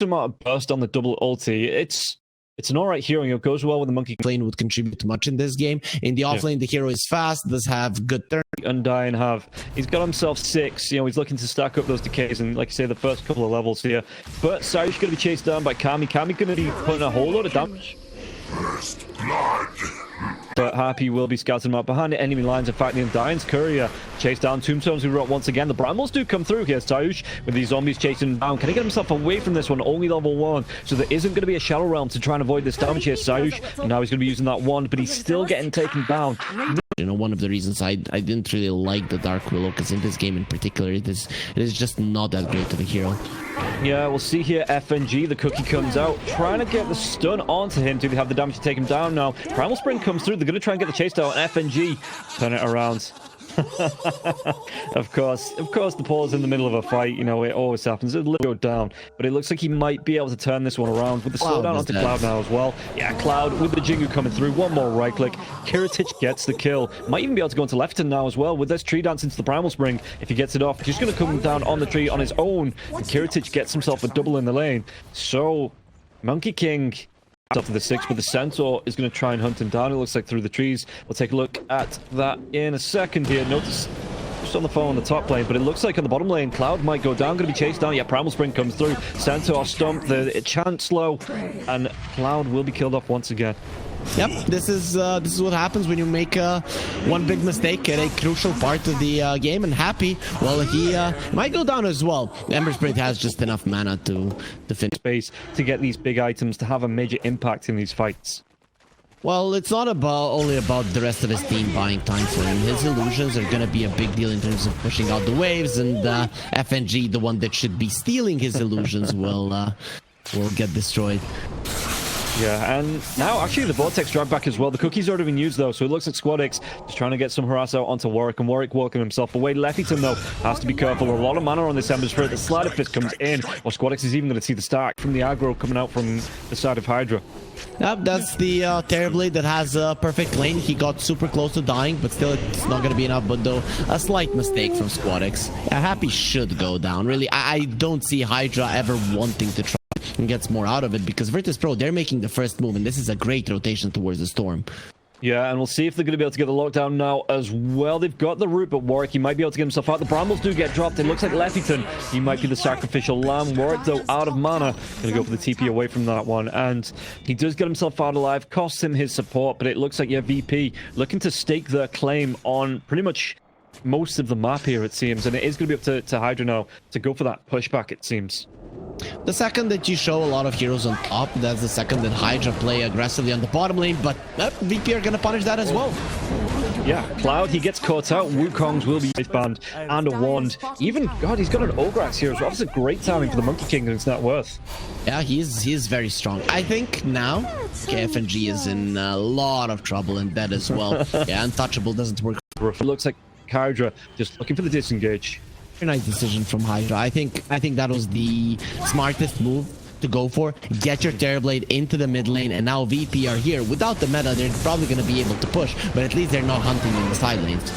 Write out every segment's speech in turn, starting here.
amount of burst on the double ulti. It's an alright hero. It goes well with the monkey. Lane would contribute much in this game. In the offlane, the hero is fast, does have good turn. Undying he's got himself 6. You know, he's looking to stack up those decays and, like I say, the first couple of levels here. But Sayush going to be chased down by Kami. Kami going to be putting a whole lot of damage. First blood. But Happy will be scouting him out behind the enemy lines. In fact, the Undying's courier chased down. Tombstones we wrote once again. The Brambles do come through here. Sayush with these zombies chasing him down. Can he get himself away from this one? Only level 1. So there isn't going to be a Shadow Realm to try and avoid this damage here. Sayush, and now he's going to be using that wand, but he's still getting taken down. You know, one of the reasons I didn't really like the Dark Willow, because in this game in particular, it is just not that great of a hero. Yeah, we'll see here. FNG, the cookie comes out, trying to get the stun onto him. Do they have the damage to take him down now? Primal Spring comes through. They're going to try and get the chase down. FNG, turn it around. Of course, the Paul's in the middle of a fight. You know, it always happens. It'll go down, but it looks like he might be able to turn this one around with the slowdown onto Cloud now as well. Yeah, Cloud with the Jingu coming through. One more right click. Kiritich gets the kill. Might even be able to go into Lefton now as well with this tree dance into the Primal Spring. If he gets it off, he's going to come down on the tree on his own. And Kiritich gets himself a double in the lane. So, Monkey King up to the 6, but the Centaur is going to try and hunt him down. It looks like through the trees. We'll take a look at that in a second here. Notice just on the phone on the top lane, but it looks like on the bottom lane, Cloud might go down. Going to be chased down. Yeah, Primal Spring comes through. Centaur stumped. The chance low, and Cloud will be killed off once again. Yep, this is what happens when you make one big mistake at a crucial part of the game. And Happy, well, he might go down as well. Ember Spirit has just enough mana to finish space to get these big items to have a major impact in these fights. Well, it's not only about the rest of his team buying time for him. His illusions are going to be a big deal in terms of pushing out the waves, and FNG, the one that should be stealing his illusions, will get destroyed. Yeah, and now actually the Vortex drive back as well. The cookie's already been used though, so it looks like SquadX just trying to get some harass out onto Warwick, and Warwick walking himself away. Leffington though has to be careful. A lot of mana on this Ember Spirit. The Slider Fist comes in, or SquadX is even going to see the stack from the aggro coming out from the side of HYDRA. Yep, that's the Terrorblade that has a perfect lane. He got super close to dying, but still it's not going to be enough. But though, a slight mistake from SquadX. Yeah, Happy should go down. Really, I don't see HYDRA ever wanting to try and gets more out of it, because Virtus Pro, they're making the first move, and this is a great rotation towards the Storm. Yeah, and we'll see if they're going to be able to get the lockdown now as well. They've got the root, but Warwick, he might be able to get himself out. The Brambles do get dropped. It looks like Leffington, he might be the sacrificial lamb. Warwick, though, out of mana. Going to go for the TP away from that one. And he does get himself out alive. Costs him his support, but it looks like, yeah, VP looking to stake their claim on pretty much most of the map here, it seems. And it is going to be up to HYDRA now to go for that pushback, it seems. The second that you show a lot of heroes on top, that's the second that HYDRA play aggressively on the bottom lane, but VP are going to punish that as well. Yeah, Cloud, he gets caught out. Wukong's will be banned, and a wand. Even, God, he's got an Ograx here as well. That's a great timing for the Monkey King against net worth. Yeah, he is very strong. I think now KFNG is in a lot of trouble, and that as well. Yeah, Untouchable doesn't work. It looks like HYDRA just looking for the disengage. Very nice decision from HYDRA. I think that was the smartest move to go for. Get your Terrorblade into the mid lane, and now VP are here. Without the meta, they're probably going to be able to push, but at least they're not hunting in the side lanes.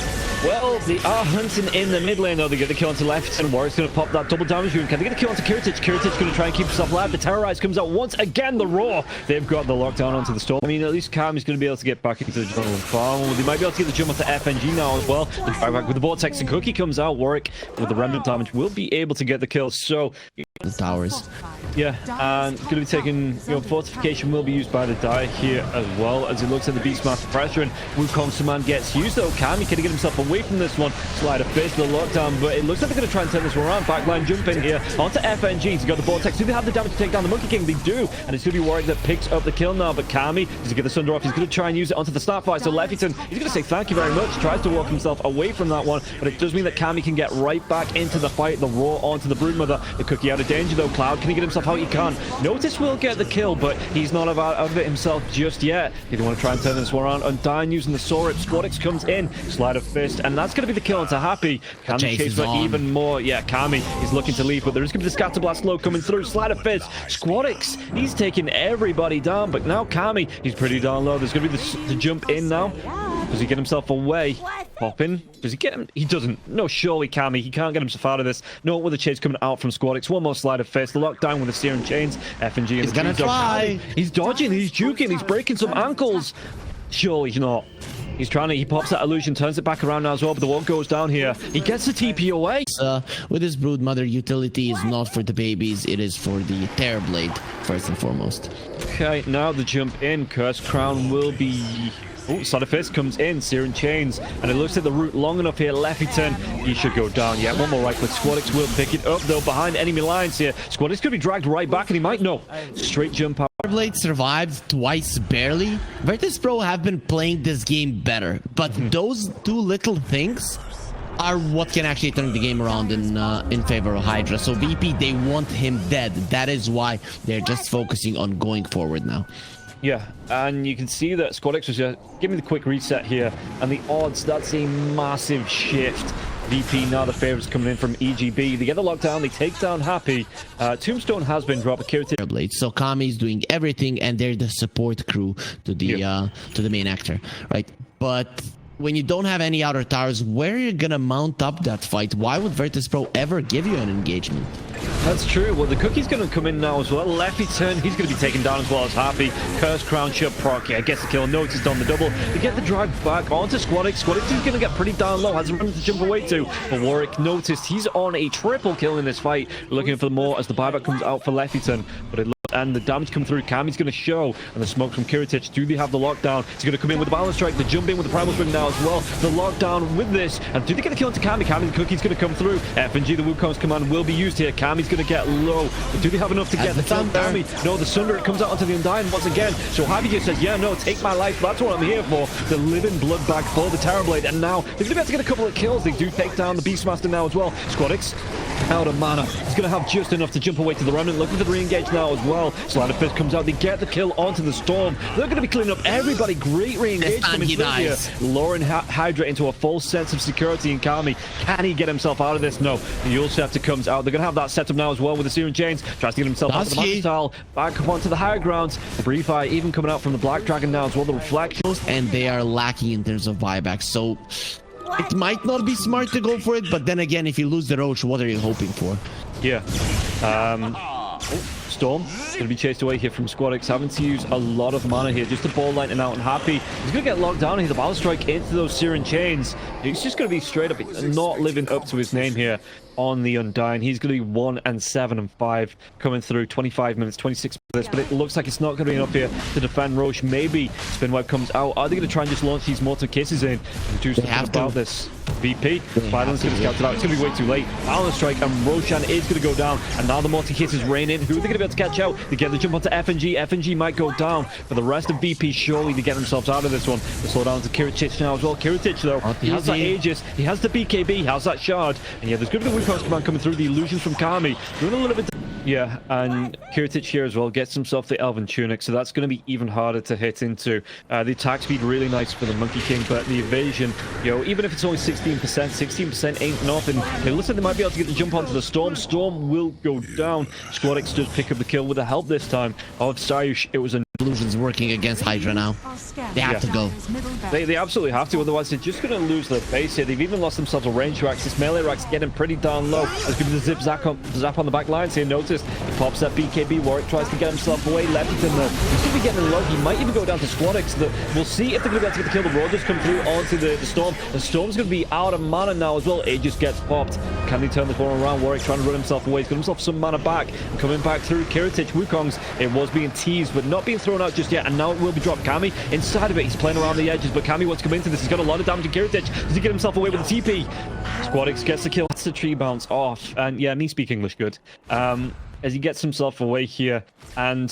Well, they are hunting in the mid lane, though. They get the kill onto left, and Warwick's going to pop that double damage rune. Can they get the kill onto Kiritich? Kiritich going to try and keep himself alive. The Terrorize comes out once again. The Roar. They've got the lockdown onto the storm. I mean, at least Kami's going to be able to get back into the jungle and farm. They might be able to get the jump onto FNG now as well. The drive back with the Vortex, and Cookie comes out. Warwick with the remnant damage will be able to get the kill. So the towers. Yeah, and going to be taking, fortification will be used by the Dire here as well, as it looks at the Beastmaster pressure, and Wukong's command gets used though. Kami can get himself away from this one. Slider face the lockdown, but it looks like they're going to try and turn this one around. Backline jump in here onto FNG. He's got the Vortex. Do they have the damage to take down the Monkey King? They do, and it's going to be Warwick that picks up the kill now, but Kami does get the Sunder off. He's going to try and use it onto the Starfire, so Leffington, he's going to say thank you very much. Tries to walk himself away from that one, but it does mean that Kami can get right back into the fight. The Roar onto the Broodmother. The Cookie out of danger though. Cloud, can he get himself out? He can. Notice will get the kill, but he's not out of it himself just yet. If they want to try and turn this one around, Undying using the Sword. SquadX comes in, Slider Fist, and that's going to be the kill onto Happy. Can he chase for even more? Yeah, Kami is looking to leave, but there is going to be the Scatter Blast low coming through. Slider Fist, SquadX, he's taking everybody down, but now Kami, he's pretty darn low. There's going to be the jump in now. Does he get himself away? popping. Does he get him? He doesn't. No, surely Kami. He can't get himself out of this. No, with the chase coming out from SquadX. One more slide of fist. The lockdown with the searing chains. FNG and He's gonna try. He's dodging. He's juking. He's breaking some ankles. Surely not. He's trying to, he pops that illusion, turns it back around now as well, but the wall goes down here. He gets the TP away. With his Broodmother, utility is not for the babies, it is for the Terrorblade, first and foremost. Okay, now the jump in. Curse Crown will be... Oh, Side of Fist comes in, Searing Chains, and it looks like the route long enough here. Leffington, he should go down. Yeah, one more right click. SquadX will pick it up, though, behind enemy lines here. SquadX could be dragged right back, and he might know. Straight jump out. Terrorblade survived twice barely. Virtus Pro have been playing this game better, but those two little things are what can actually turn the game around in favor of HYDRA. So VP, they want him dead. That is why they're just focusing on going forward now. Yeah, and you can see that SquadX was just give me the quick reset here, and the odds, that's a massive shift. VP now the favorites coming in from EGB. They get the lockdown, they take down Happy. Tombstone has been dropped. Terrorblade. So Kami's doing everything, and they're the support crew to the main actor, right? But when you don't have any outer towers, where are you gonna mount up that fight? Why would Virtus Pro ever give you an engagement? That's true. Well, the Cookie's going to come in now as well. Leffington, he's going to be taken down as well as Happy. Curse Crown should proc. Yeah, gets the kill. Noticed on the double. They get the drive back onto SquadX. SquadX is going to get pretty down low. Has a run to jump away to. But Warwick noticed he's on a triple kill in this fight. Looking for more as the buyback comes out for Leffington. But it looks, and the damage come through. Kami's going to show. And the smoke from Kiritich. Do they have the lockdown? He's going to come in with the balance strike. The jump in with the primal spring now as well. The lockdown with this. And do they get the kill into Kami? Kami, the Cookie's going to come through. FNG, the Wukong's command will be used here. Kami's going to get low. But do they have enough to get the kill? Kami? No, the Sunder, it comes out onto the Undying once again. So Happy just says, yeah, no, take my life. That's what I'm here for. The living blood bag for the Terrorblade. And now they're going to be able to get a couple of kills. They do take down the Beastmaster now as well. SquadX out of mana. He's going to have just enough to jump away to the Remnant. Looking for the re-engage now as well. Slide of Fist comes out. They get the kill onto the Storm. They're going to be cleaning up everybody. Great re-engage coming through here. Luring HYDRA into a false sense of security in Kami. Can he get himself out of this? No. The Yule Scepter comes out. They're going to have that set up now as well with the Searing Chains. Tries to get himself out of the Magic Tile. Back up onto the higher grounds. The Brief Eye even coming out from the Black Dragon now as well. The Reflections. And they are lacking in terms of buyback. So it might not be smart to go for it, but then again, if you lose the Roach, what are you hoping for? Yeah. Storm going to be chased away here from SquadX, having to use a lot of mana here just to ball lightning out and Happy. He's going to get locked down here. The Battle Strike into those Searing Chains. He's just going to be straight up not living up to his name here on the Undying. He's going to be 1 and 7 and 5 coming through. 25 minutes, 26 for this, but it looks like it's not going to be enough here to defend Roche. Maybe Spin Web comes out. Are they going to try and just launch these Mortar Kisses in and do something about this? VP, Violence going to scout it out. It's going to be way too late. Balance Strike and Roshan is going to go down, and now the Mortar Kisses rain in. Who are they going to be able to catch out? They get the jump onto FNG. FNG might go down, but the rest of VP surely to get themselves out of this one. The slow down to Kiritich now as well. Kiritich though, he has that Aegis, he has the BKB, he has that shard, and yeah, there's going to be the Wukong's command coming through. The illusions from Kami doing a little bit. Yeah, and Kiritich here as well gets himself the Elven Tunic, so that's going to be even harder to hit into. The attack speed really nice for the Monkey King, but the evasion, you know, even if it's only 16% ain't nothing. It looks like they might be able to get the jump onto the Storm. Storm will go down. SquadX does pick up the kill with the help this time of Sayush. It was a Illusions working against HYDRA now. They have to go. They absolutely have to, otherwise they're just going to lose their base here. They've even lost themselves a range rack. This melee rack's getting pretty down low. There's going to be the zap on the back lines here. Notice he pops that BKB. Warwick tries to get himself away. Leffington though, he's going to be getting low. He might even go down to SquadX. We'll see if they're going to be able to get the kill. The Rogers come through onto the Storm. The Storm's going to be out of mana now as well. Aegis gets popped. Can they turn this one around? Warwick trying to run himself away. He's got himself some mana back. And coming back through Kiritich. Wukong's, it was being teased, but not being thrown out just yet. And now it will be dropped. Kami inside of it. He's playing around the edges, but Kami wants to come into this. He's got a lot of damage to Kiritich. Does he get himself away with the TP? SquadX gets the kill. That's the tree bounce off. And yeah, me speak English good. As he gets himself away here, and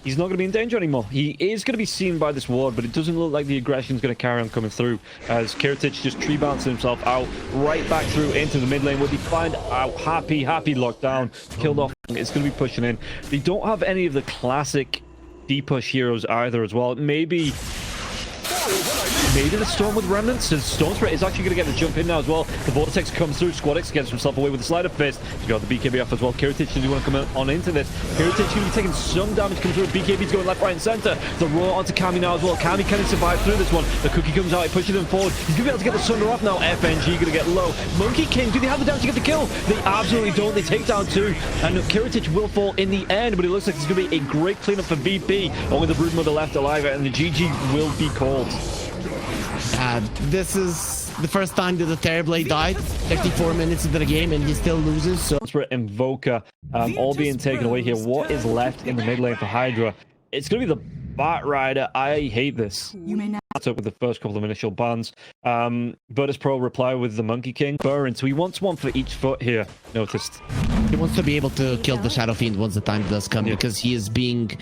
he's not going to be in danger anymore. He is going to be seen by this ward, but it doesn't look like the aggression is going to carry on coming through, as Kiritich just tree bouncing himself out right back through into the mid lane. Will he find out? Happy locked down, killed off. It's going to be pushing in. They don't have any of the classic D-push heroes either as well. Maybe Maybe the Storm with Remnants. The Storm Spirit is actually going to get the jump in now as well. The Vortex comes through. SquadX gets himself away with the Slider Fist. He's got the BKB off as well. Kiritich, do you want to come on into this? Kiritich going to be taking some damage coming through. BKB's going left, right, and center. The Roar onto Kami now as well. Kami can survive through this one. The Cookie comes out. He pushes him forward. He's going to be able to get the Sunder off now. FNG going to get low. Monkey King, do they have the damage to get the kill? They absolutely don't. They take down 2. And Kiritich will fall in the end, but it looks like it's going to be a great cleanup for VP. Only the Broodmother left alive, and the GG will be called. This is the first time that the Terrorblade died. 34 minutes into the game, and he still loses. So Spirit Invoker all being taken away here. What is left in the mid lane for HYDRA? It's going to be the Bat Rider. I hate this. You may now Up with the first couple of initial bans. Virtus Pro reply with the Monkey King. Burn, so he wants one for each foot here. Noticed. he wants to be able to kill the Shadow Fiend once the time does come, because he's being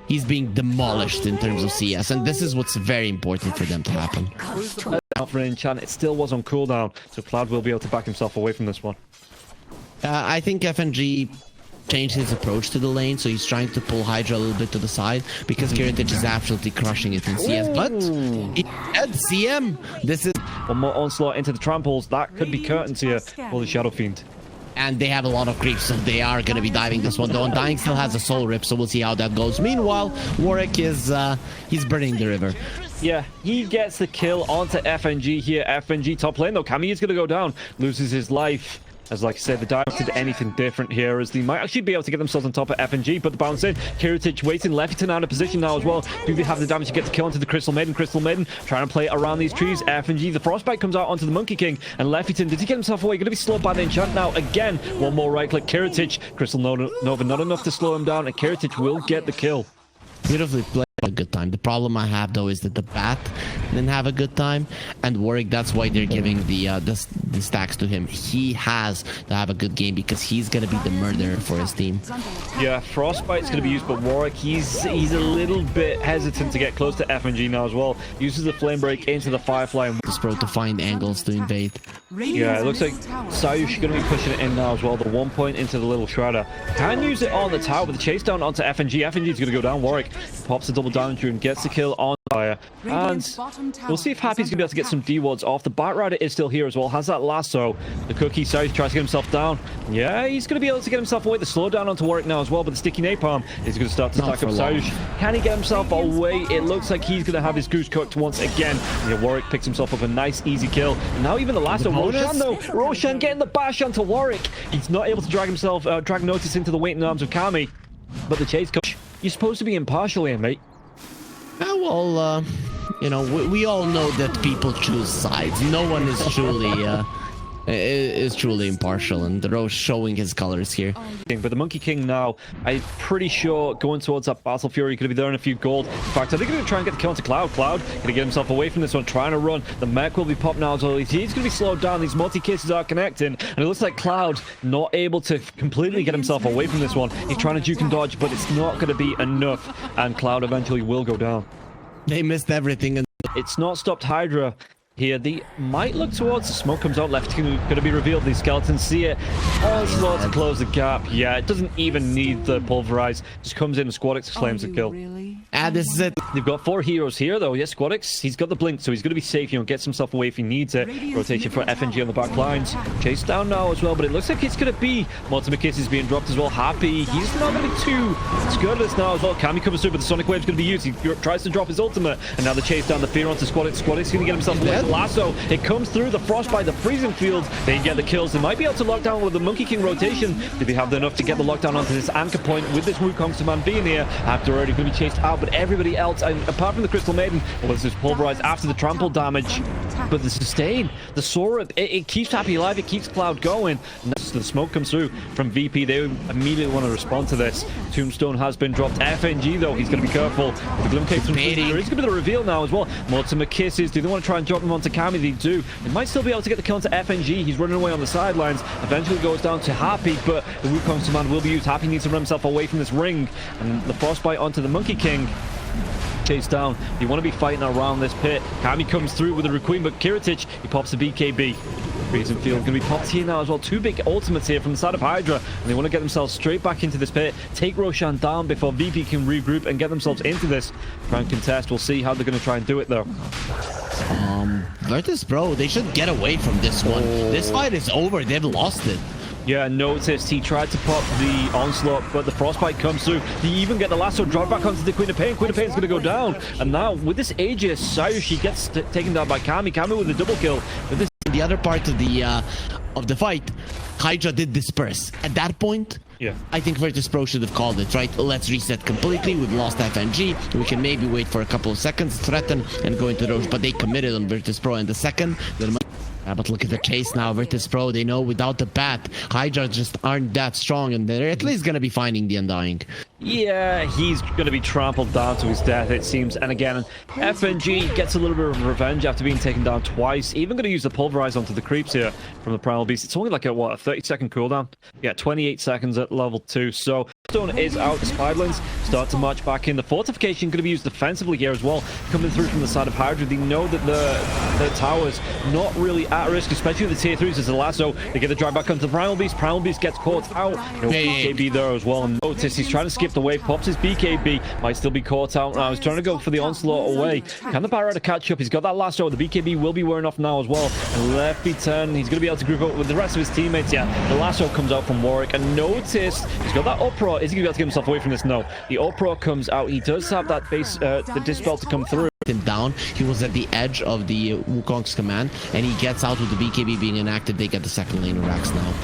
demolished in terms of CS, and this is what's very important for them to happen. Out for an enchant, it still was on cooldown, so Cloud will be able to back himself away from this one. I think FNG changed his approach to the lane, so he's trying to pull HYDRA a little bit to the side, because Kiritich is absolutely crushing it in CS. But he had CM. This is One more onslaught into the tramples. That could be curtains here for the Shadow Fiend. and they have a lot of creeps, so they are going to be diving this one. Though Undying still has a soul rip, so we'll see how that goes. Meanwhile, Warwick is he's burning the river. Yeah, he gets the kill onto FNG here. FNG top lane though. Kami is going to go down, loses his life. As like I said, the Dive did anything different here, as they might actually be able to get themselves on top of FNG, but the bounce in. Kiritich waiting, Lefington out of position now as well. Do they have the damage to get the kill onto the Crystal Maiden? Crystal Maiden trying to play around these trees. FNG, the Frostbite comes out onto the Monkey King, and Lefington, did he get himself away? Going to be slowed by the enchant now. Again, one more right click. Kiritich, Crystal Nova, not enough to slow him down, and Kiritich will get the kill. Beautifully played. A good time. The problem I have though is that the Bat didn't have a good time, and Warwick, that's why they're giving the stacks to him. He has to have a good game because he's gonna be the murderer for his team. Yeah, Frostbite's going to be used, but Warwick, he's a little bit hesitant to get close to FNG now as well. Uses the Flame Break into the Firefly. This pro to find angles to invade. Yeah, it looks like Sayush going to be pushing it in now as well. The 1 point into the little Shredder. Can use it on the tower, but the chase down onto FNG. FNG's going to go down. Warwick pops the double damage rune, gets the kill on fire. And we'll see if Happy's going to be able to get some D-wards off. The Bat Rider is still here as well. Has that lasso. The Cookie, Sayush tries to get himself down. Yeah, he's going to be able to get himself away. The slowdown onto Warwick now as well, but the Sticky Napalm is going to start to stack up Sayush. Can he get himself away? It looks like he's going to have his goose cooked once again. Yeah, Warwick picks himself up a nice, easy kill. And now even the lasso. Roshan though. Roshan getting the bash onto Warwick. He's not able to drag himself, drag Notice into the waiting arms of Kami. But the chase coach, you're supposed to be impartial here, mate. Well, you know, we all know that people choose sides. No one is truly impartial, and the Rose showing his colors here. But the Monkey King now, I'm pretty sure going towards that Battle Fury could be there in a few gold. In fact, I think they're going to try and get the kill onto Cloud. Cloud going to get himself away from this one, trying to run. The mech will be popped now as well. He's going to be slowed down. These multi-cases are connecting, and it looks like Cloud not able to completely get himself away from this one. He's trying to juke and dodge, but it's not going to be enough, and Cloud eventually will go down. They missed everything. And It's not stopped HYDRA here. They might look towards the smoke comes out. Left going to be revealed. These skeletons see it. Onslaught to close the gap. Yeah, it doesn't even need the pulverize. Just comes in and SquadX claims the kill. this is it. They've got 4 heroes here though. Yes, SquadX, he's got the blink, so he's going to be safe. You know, gets himself away if he needs it. Rotation for FNG on the back lines. Chase down now as well, but it looks like it's going to be Multiple Kisses being dropped as well. Happy, he's not going to be too scared of this now as well. Kami comes through, but the Sonic Wave's going to be used. He tries to drop his ultimate, and now the chase down the fear onto SquadX. SquadX going to get himself away. Lasso, it comes through the Frostbite, the freezing field. They get the kills. They might be able to lock down with the Monkey King rotation. Do they have enough to get the lockdown onto this anchor point with this Wukong's man being here? After already going to be chased out, but everybody else, apart from the Crystal Maiden, was just pulverized after the trample damage. But the sustain, the Sora, it keeps Happy alive, it keeps Cloud going. And that's the smoke comes through from VP. They immediately want to respond to this. Tombstone has been dropped. FNG though, he's going to be careful. The Gloom Cake from there is going to be the reveal now as well. Multiple Kisses. Do they want to try and drop him onto Kami? They do. They might still be able to get the kill onto FNG. He's running away on the sidelines. Eventually goes down to Happy, but the Wukong's command will be used. Happy needs to run himself away from this ring. And the Frostbite onto the Monkey King. Chase down. You want to be fighting around this pit. Kami comes through with the Requiem, but Kiritich, he pops the BKB. Reason Field going to be popped here now as well. Two big ultimates here from the side of HYDRA, and they want to get themselves straight back into this pit, take Roshan down before VP can regroup and get themselves into this try and contest. We'll see how they're going to try and do it though. Virtus, bro, they should get away from this one. This fight is over. They've lost it. Yeah, noticed he tried to pop the onslaught, but the frostbite comes through. They even get the lasso drive back onto the Queen of Pain. Queen of Pain's going to go down. And now, with this Aegis, Sayushi gets taken down by Kami. Kami with a double kill. But this The other part of the fight, HYDRA did disperse. At that point, yeah, I think Virtus Pro should have called it, right? Let's reset completely. We've lost FNG. We can maybe wait for a couple of seconds, threaten, and go into Roche. But they committed on Virtus Pro. And the second, but look at the chase now. Virtus Pro, they know without the bat, HYDRA just aren't that strong, and they're at least going to be finding the Undying. Yeah, he's going to be trampled down to his death, it seems. And again, FNG gets a little bit of revenge after being taken down twice. Even going to use the pulverize onto the creeps here from the Primal Beast. It's only like a 30-second cooldown. Yeah, 28 seconds at level 2. So Stone is out. The Spiderlings start to march back in. The fortification going to be used defensively here as well, coming through from the side of HYDRA. They know that the towers not really at risk, especially with the tier 3s as the lasso. They get the drive back onto the Primal Beast. Primal Beast gets caught out. No BKB there as well. And notice he's trying to skip the wave, pops his BKB, might still be caught out now. He's trying to go for the onslaught away. Can the Barretta catch up? He's got that lasso. The BKB will be wearing off now as well. And left B turn, he's going to be able to group up with the rest of his teammates. Yeah, the lasso comes out from Warwick, and notice he's got that uproar. Is he going to be able to get himself away from this? No. The uproar comes out. He does have that base, the dispel to come through. Him down. He was at the edge of the Wukong's command, and he gets out with the BKB being enacted. They get the second lane of Rax now.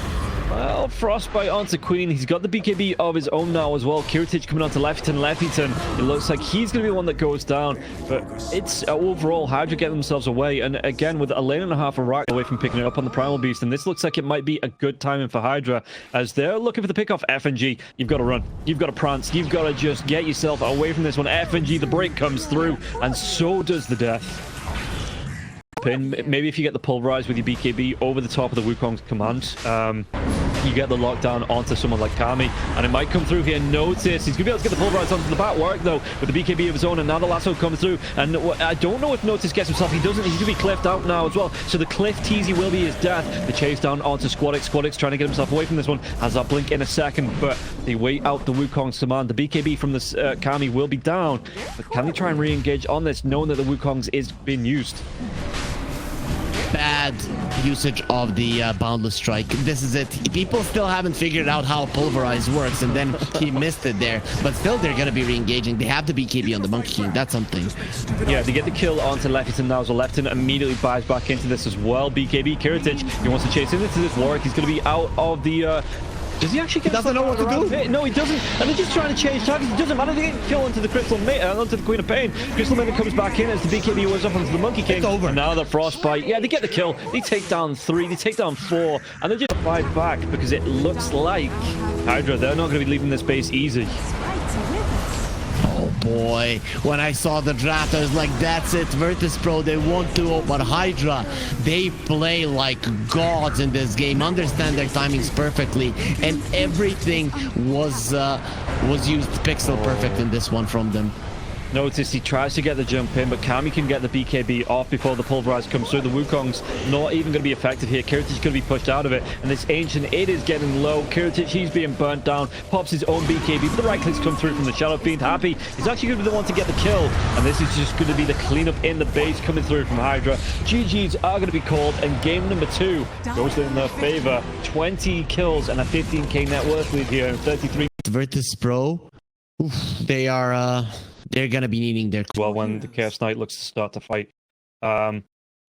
Well, Frostbite onto Queen. He's got the BKB of his own now as well. Kiritich coming onto Leftyton. It looks like he's going to be the one that goes down. But it's overall, HYDRA get themselves away. And again, with a lane and a half of Rack away from picking it up on the Primal Beast. And this looks like it might be a good timing for HYDRA, as they're looking for the pick off FNG. You've got to run. You've got to prance. You've got to just get yourself away from this one. FNG, the break comes through. And so does the death. Maybe if you get the pulverize with your BKB over the top of the Wukong's command, you get the lockdown onto someone like Kami, and it might come through here. Notice he's gonna be able to get the pulverize onto the bat. Warwick though with the BKB of his own, and now the lasso comes through, and I don't know if Notice gets himself. He doesn't. He's gonna be cliffed out now as well, so the cliff teasy will be his death. The chase down onto Squadix. Squadix trying to get himself away from this one, has that blink in a second, but they wait out the Wukong's command. The BKB from this Kami will be down, but can they try and re-engage on this, knowing that the Wukong's is being used? Bad usage of the Boundless Strike. This is it. People still haven't figured out how Pulverize works, and then he missed it there. But still, they're going to be re-engaging. They have the BKB on the Monkey King. That's something. Yeah, they get the kill onto Leftyton now, so Leftyton immediately buys back into this as well. BKB, Kiritich, he wants to chase into this Warwick. He's going to be out of the... Does he actually get... He doesn't know what to do. No, he doesn't. And they're just trying to change targets. It doesn't matter. They get kill onto the Crystal onto the Queen of Pain. Crystal Maiden comes back in as the BKB was up onto the Monkey King. It's over. And now the Frostbite. Yeah, they get the kill. They take down 3. They take down 4. And they just fight back because it looks like HYDRA, they're not going to be leaving this base easy. Oh boy, when I saw the draft, I was like, that's it, Virtus Pro, they won't do it, but HYDRA, they play like gods in this game, understand their timings perfectly, and everything was used pixel perfect in this one from them. Notice he tries to get the jump in, but Kami can get the BKB off before the pulverize comes through. The Wukong's not even going to be effective here. Kiritich is going to be pushed out of it, and this Ancient, it is getting low. Kiritich, he's being burnt down, pops his own BKB, but the right clicks come through from the Shadow Fiend. Happy, he's actually going to be the one to get the kill, and this is just going to be the cleanup in the base coming through from HYDRA. GG's are going to be called, and game number 2 goes in their favor. 20 kills and a 15k net worth lead here, and 33. Virtus Pro, oof, they are... they're gonna be needing their... Well, when the Chaos Knight looks to start to fight.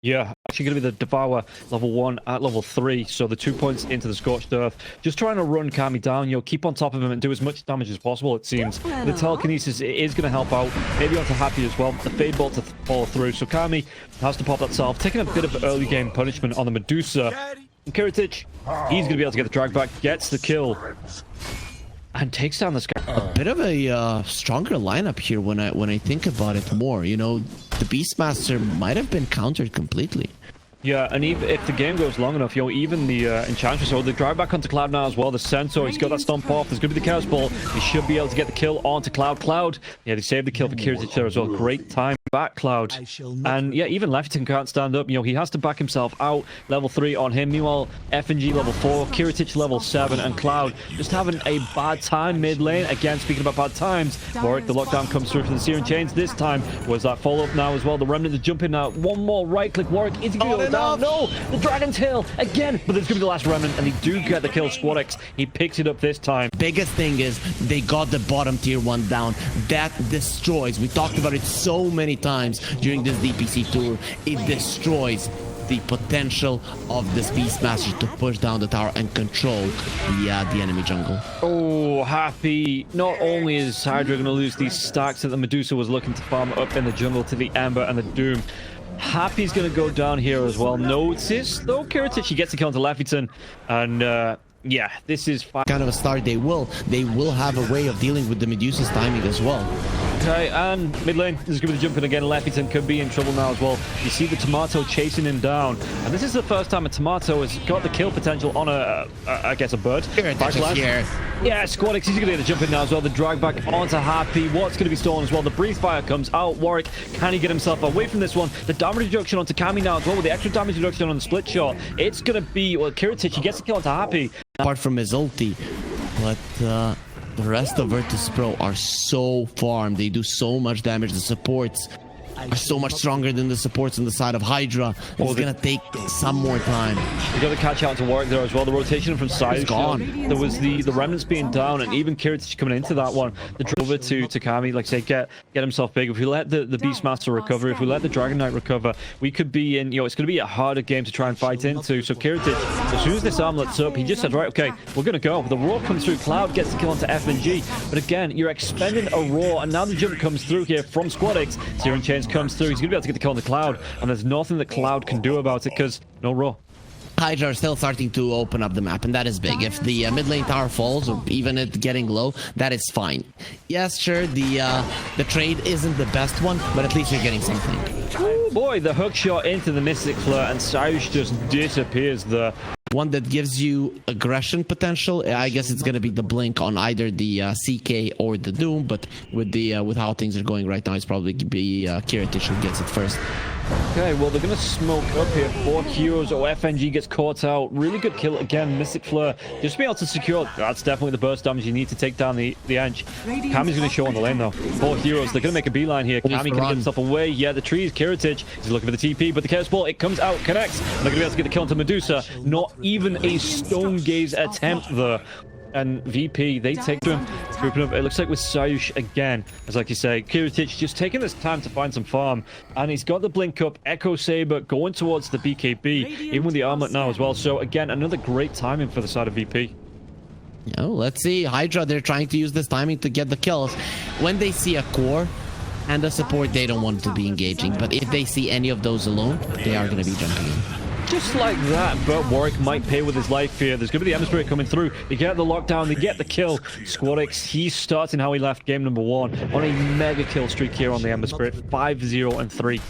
Yeah, actually going to be the Devour level 1 at level 3, so the 2 points into the Scorched Earth. Just trying to run Kami down, keep on top of him and do as much damage as possible, it seems. The Telekinesis is going to help out, maybe onto Happy as well. The Fade Bolt to follow through, so Kami has to pop that salve, taking a bit of early game punishment on the Medusa. And Kiritich, he's going to be able to get the drag back, gets the kill, and takes down this guy. A bit of a stronger lineup here when I think about it more. You know, the Beastmaster might have been countered completely. Yeah, and even if the game goes long enough, even the Enchantress, or the drive back onto Cloud now as well, the Centaur, he's got that stomp off, there's going to be the Chaos Ball, he should be able to get the kill onto Cloud. Cloud, yeah, they saved the kill for Kiritich there as well, great time back, Cloud. And yeah, even Leftyton can't stand up, he has to back himself out, level 3 on him, meanwhile, FNG level 4, Kiritich level 7, and Cloud just having a bad time mid lane. Again, speaking about bad times, Warwick, the lockdown comes through for the Searing Chains this time, was that follow-up now as well, the Remnant is jumping now, one more right-click, Warwick, is he going to go down? No! The Dragon Tail again, but there's going to be the last Remnant, and they do get the kill. SquadX, he picks it up this time. Biggest thing is they got the bottom tier 1 down. That destroys. We talked about it so many times during this DPC tour. It destroys the potential of this Beastmaster to push down the tower and control the enemy jungle. Oh, Happy. Not only is HYDRA going to lose these stacks that the Medusa was looking to farm up in the jungle to the Ember and the Doom, Happy's going to go down here as well. Notice, though, Kiritich, he gets the kill onto Leftyton, and yeah, this is kind of a start. They will have a way of dealing with the Medusa's timing as well. Okay, and mid lane, this is going to be jumping again. Leftyton could be in trouble now as well. You see the Tomato chasing him down, and this is the first time a Tomato has got the kill potential on I guess a bird. Here. Yeah, SquadX, he's going to get the jump in now as well. The drag back onto Happy. What's going to be stolen as well? The Breathe Fire comes out. Warwick, can he get himself away from this one? The damage reduction onto Kami now as well, with the extra damage reduction on the split shot. It's going to be, well, Kiritich, he gets the kill onto Happy. Apart from his ulti, but the rest of Virtus Pro are so farmed. They do so much damage. The supports are so much stronger than the supports on the side of HYDRA. It's gonna take some more time. We got the catch out to Warwick there as well. The rotation from side is gone. There was the remnants being down, and even Kiritich coming into that one. The drove over to Kami, like I say, get himself big. If we let the Beastmaster recover, if we let the Dragon Knight recover, we could be in, it's going to be a harder game to try and fight into. So Kiritich, as soon as this armlet's up, he just said, right, okay, we're going to go. The Roar comes through, Cloud gets the kill onto FNG, but again, you're expending a Roar, and now the jump comes through here from SquadX. Searing Chains comes through, he's going to be able to get the kill on the Cloud, and there's nothing that Cloud can do about it, because no Roar. HYDRA are still starting to open up the map, and that is big. If the mid lane tower falls, or even it getting low, that is fine. Yes, sure, the trade isn't the best one, but at least you're getting something. Oh boy, the hook shot into the Mystic Flare, and Cyrus just disappears there. One that gives you aggression potential, I guess it's gonna be the blink on either the CK or the Doom, but with how things are going right now, it's probably be Kiritich who gets it first. Okay, well, they're going to smoke up here. 4 heroes, or FNG gets caught out. Really good kill again. Mystic Flare. Just to be able to secure, that's definitely the burst damage you need to take down the Ench. Kami's going to show on the lane, though. 4 heroes. They're going to make a beeline here. Kami can get himself away. Yeah, the trees. Kiritich. He's looking for the TP, but the Chaos Ball, it comes out, connects. And they're going to be able to get the kill onto Medusa. Not even a stone gaze attempt there. And VP, they take to him, grouping up. It looks like with Sayush again, as like you say, Kiritich just taking this time to find some farm, and he's got the blink up. Echo Saber going towards the BKB, even with the armlet now as well. So again, another great timing for the side of VP. Oh, let's see. HYDRA, they're trying to use this timing to get the kills. When they see a core and a support, they don't want to be engaging, but if they see any of those alone, they are going to be jumping in. Just like that, but Warwick might pay with his life here. There's going to be the Ember Spirit coming through. They get the lockdown, they get the kill. SquadX, he's starting how he left game number 1 on a mega kill streak here on the Ember Spirit. 5-0-3.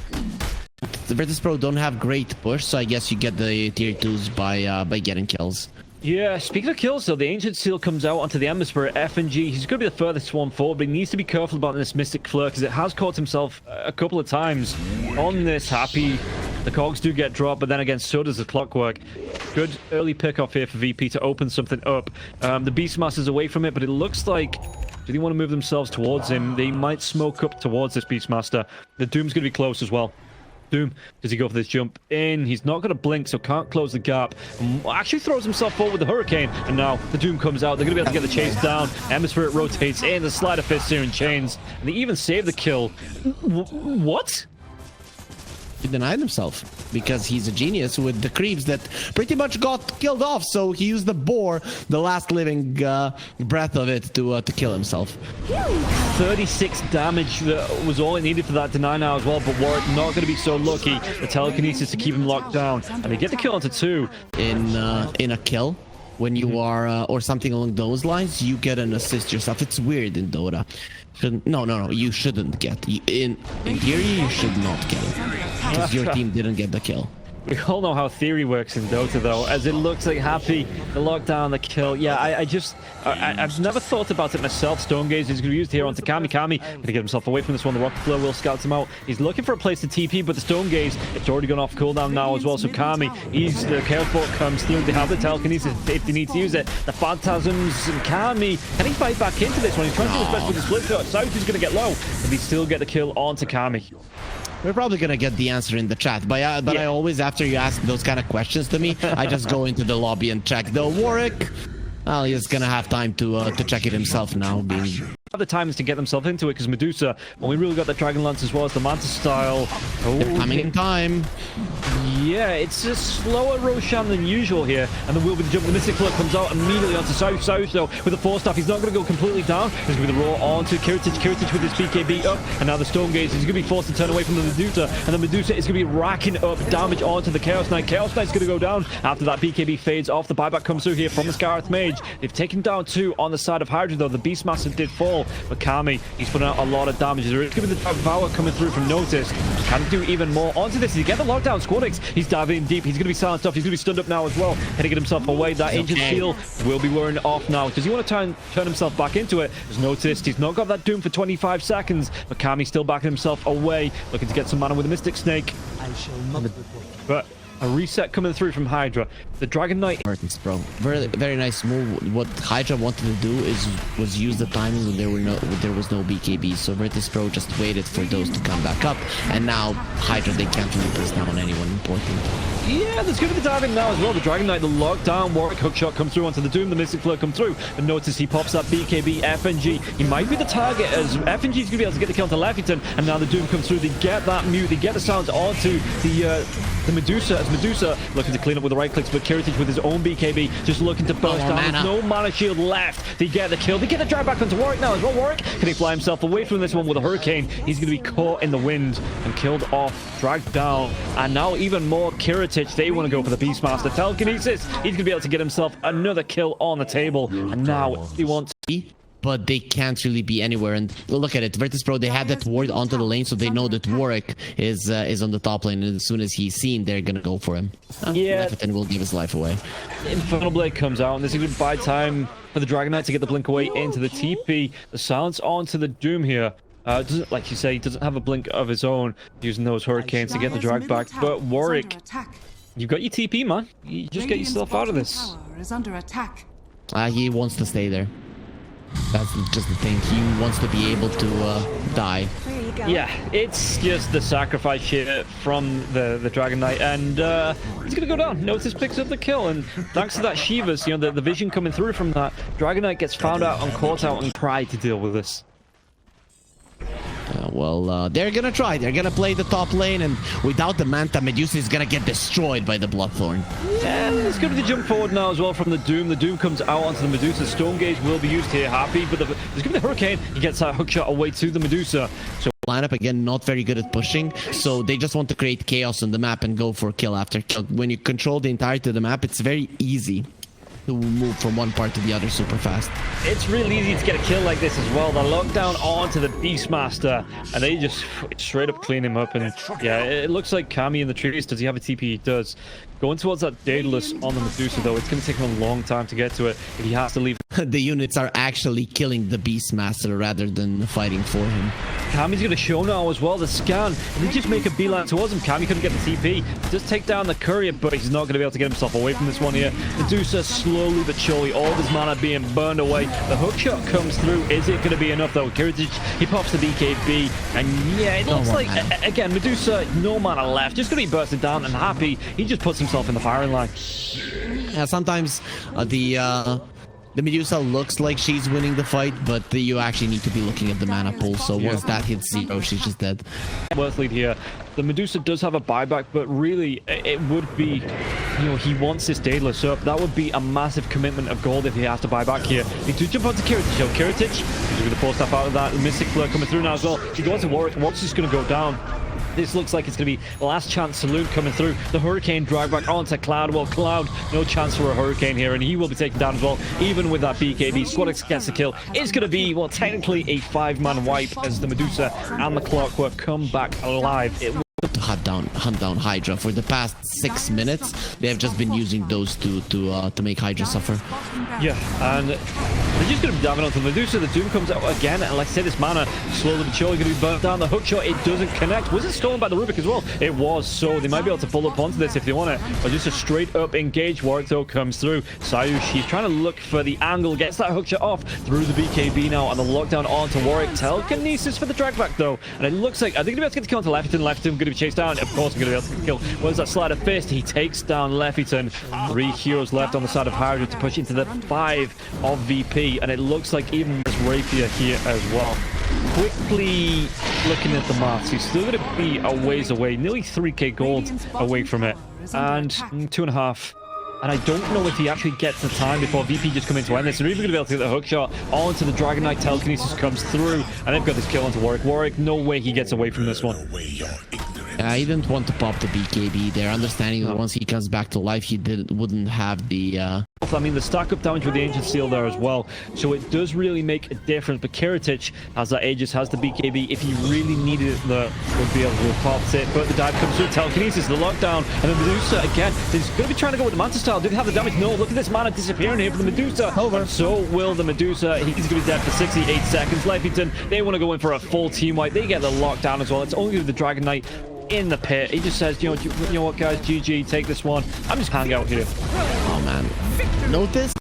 The Virtus Pro don't have great push, so I guess you get the tier 2s by getting kills. Yeah, speaking of kills, though, the Ancient Seal comes out onto the Ember Spirit. FNG, he's going to be the furthest one forward, but he needs to be careful about this Mystic Flare, because it has caught himself a couple of times on this Happy. The cogs do get dropped, but then again, so does the Clockwork. Good early pick-off here for VP to open something up. The Beastmaster's away from it, but it looks like, do they want to move themselves towards him? They might smoke up towards this Beastmaster. The Doom's going to be close as well. Doom, does he go for this jump in? He's not going to blink, so can't close the gap. Actually throws himself forward with the Hurricane, and now the Doom comes out. They're going to be able to get the chase down. Ember Spirit rotates in, the Sleight of Fist Searing Chains, and they even save the kill. What? He denied himself because he's a genius with the creeps that pretty much got killed off, so he used the boar, the last living breath of it, to kill himself. 36 damage was all it needed for that deny now as well, but Warwick not going to be so lucky. The telekinesis to keep him locked down, and they get the kill onto 2. In a kill, when you are or something along those lines, you get an assist yourself. It's weird in Dota. No, you shouldn't get. In theory, you should not get it, because your team didn't get the kill. We all know how theory works in Dota, though, as it looks like Happy, the lockdown, the kill. Yeah, I've never thought about it myself. Stone Gaze is going to be used here onto Kami. Kami going to get himself away from this one. The Rocket Flow will scout him out. He's looking for a place to TP, but the Stone Gaze, it's already gone off cooldown now as well. So Kami, the Chaos Bolt comes through. They have the telekinesis if they need to use it. The Phantasms and Kami, can he fight back into this one? He's trying to do his best with his flip shot. South is going to get low, but he still get the kill onto Kami. We're probably gonna get the answer in the chat, but I always, after you ask those kind of questions to me, I just go into the lobby and check. Though Warwick, well, he's gonna have time to check it himself now. The time is to get themselves into it, because Medusa, when we really got the Dragon Lance as well as the Manta style. They're coming in time. Yeah, it's a slower Roshan than usual here, and the will be the jump. The Mystic Flood comes out immediately onto South. South, though, with the 4-staff, he's not going to go completely down. There's going to be the roar onto Kiritich. Kiritich with his BKB up, and now the Stone Gaze is going to be forced to turn away from the Medusa, and the Medusa is going to be racking up damage onto the Chaos Knight. Chaos Knight's going to go down after that BKB fades off. The buyback comes through here from the Scarlet Mage. They've taken down 2 on the side of HYDRA, though. The Beastmaster did fall, but Kami, he's putting out a lot of damage. There is going to be the Devour coming through from Notice. Can he do even more onto this? Did he get the lockdown? Squadix, he's diving deep. He's going to be silenced off. He's going to be stunned up now as well. Can he get himself away? That Ancient Seal will be wearing off now. Does he want to turn himself back into it? As Noticed, he's not got that Doom for 25 seconds, but Kami's still backing himself away, looking to get some mana with a Mystic Snake. But a reset coming through from HYDRA. The Dragon Knight. VIRTUS, bro. Very, very nice move. What HYDRA wanted to do was use the timing when there was no BKB. So VIRTUS Pro just waited for those to come back up, and now HYDRA, they can't really press down on anyone important. Yeah, there's going to be the diving now as well. The Dragon Knight, the lockdown, Warwick hookshot comes through onto the Doom. The Mystic Flood come through. And notice he pops that BKB FNG. He might be the target, as FNG is going to be able to get the kill onto Leffington. And now the Doom comes through. They get that mute. They get the sound onto the Medusa. As Medusa looking to clean up with the right clicks, but Kiritich with his own BKB just looking to burst down. There's no mana shield left. They get the kill. They get the drag back onto Warwick now as well. Warwick, can he fly himself away from this one with a Hurricane? He's going to be caught in the wind and killed off, dragged down. And now even more Kiritich. They want to go for the Beastmaster. Telekinesis. He's going to be able to get himself another kill on the table. And now he wants... But they can't really be anywhere. And look at it, VIRTUS Pro, they had that ward onto the lane, so they know that Warwick is on the top lane, and as soon as he's seen, they're gonna go for him. Yeah, Leffington will give his life away. Infernal Blade comes out, and this is going to buy time for the Dragon Knight to get the blink away into the TP. The silence onto the Doom here. Doesn't, like you say, he doesn't have a blink of his own, using those Hurricanes to get the drag back. But Warwick, you've got your TP, man. You just get yourself out of this. He wants to stay there. That's just the thing. He wants to be able to die. Yeah, it's just the sacrifice here from the Dragon Knight, and he's gonna go down. Notice picks up the kill, and thanks to that Shivas, you know, the vision coming through from that, Dragon Knight gets found out and caught out and tried to deal with this. They're gonna try. They're gonna play the top lane, and without the Manta, Medusa is gonna get destroyed by the Bloodthorn. And it's going to be the jump forward now as well from the Doom. The Doom comes out onto the Medusa. Stone Gauge will be used here. Happy, but there's going to be the Hurricane. He gets that hookshot away to the Medusa. So lineup again, not very good at pushing, so they just want to create chaos on the map and go for kill after kill. When you control the entirety of the map, it's very easy to move from one part to the other super fast. It's really easy to get a kill like this as well. The lockdown onto the Beastmaster, and they just straight up clean him up. And yeah, it looks like Kami in the trees. Does he have a TP? He does. Going towards that Daedalus on the Medusa, though, it's going to take him a long time to get to it if he has to leave. The units are actually killing the Beastmaster rather than fighting for him. Kami's going to show now as well, the scan. And they just make a beeline towards him. Kami couldn't get the TP. He does take down the courier, but he's not going to be able to get himself away from this one here. Medusa slowly but surely, all of his mana being burned away. The hookshot comes through. Is it going to be enough, though? Kiritich, he pops the BKB. And yeah, it looks like, again, Medusa, no mana left. Just going to be bursting down, and Happy, he just puts himself in the firing line. Yeah, sometimes the Medusa looks like she's winning the fight, but you actually need to be looking at the mana pool. So once that hits 0, she's just dead. Worth lead here. The Medusa does have a buyback, but really, it would be, you know, he wants this Daedalus up. That would be a massive commitment of gold if he has to buy back here. He do jump onto Kiritich. So Kiritich, he's going to force stuff out of that. The Mystic Flare coming through now as well. He goes to Warwick. Warwick's just going to go down. This looks like it's going to be last chance saloon coming through. The Hurricane drag back onto Cloud. Well, Cloud, no chance for a Hurricane here, and he will be taken down as well, even with that BKB. Squadix gets the kill. It's going to be, well, technically a 5-man wipe as the Medusa and the Clockwork come back alive. hunt down HYDRA. For the past 6 minutes, they have just been using those two to make HYDRA suffer. Yeah, and they're just going to be diving onto the Medusa. The Doom comes out again, and like I said, this mana slowly but surely going to be burnt down. The hook shot, it doesn't connect. Was it stolen by the Rubik as well? It was, so they might be able to pull up onto this if they want it. But just a straight up engage. Warwick though comes through. Sayush, he's trying to look for the angle, gets that hook shot off through the BKB now, and the lockdown onto Warwick. Telekinesis for the drag back though, and it looks like, are they going to be able to get the kill onto Leffington? Leffington going to be chased down. Of course, they're going to be able to kill. Where's that sleight of fist? He takes down Leffington. 3 heroes left on the side of HYDRA to push into the 5 of VP, and it looks like even there's Rapier here as well. Quickly looking at the maths, he's still going to be a ways away, nearly 3k gold away from it, and 2.5. And I don't know if he actually gets the time before VP just come in to end this. They're even going to be able to get the hook shot onto the Dragon Knight. Telekinesis comes through, and they've got this kill onto Warwick. Warwick, no way he gets away from this one. He didn't want to pop the BKB there, understanding that once he comes back to life, he wouldn't have the... I mean, the stack up damage with the Ancient Seal there as well, so it does really make a difference. But Kiritich has that Aegis, has the BKB. If he really needed it, would be able to have popped it. But the dive comes through, Telekinesis, the lockdown, and the Medusa again. He's going to be trying to go with the Manta style. Did he have the damage? No. Look at this mana disappearing here for the Medusa. Over. So will the Medusa. He's going to be dead for 68 seconds. Leffington, they want to go in for a full team wipe. They get the lockdown as well. It's only the Dragon Knight in the pit. He just says, you know what, guys, GG, take this one. I'm just hanging out here. Oh man, notice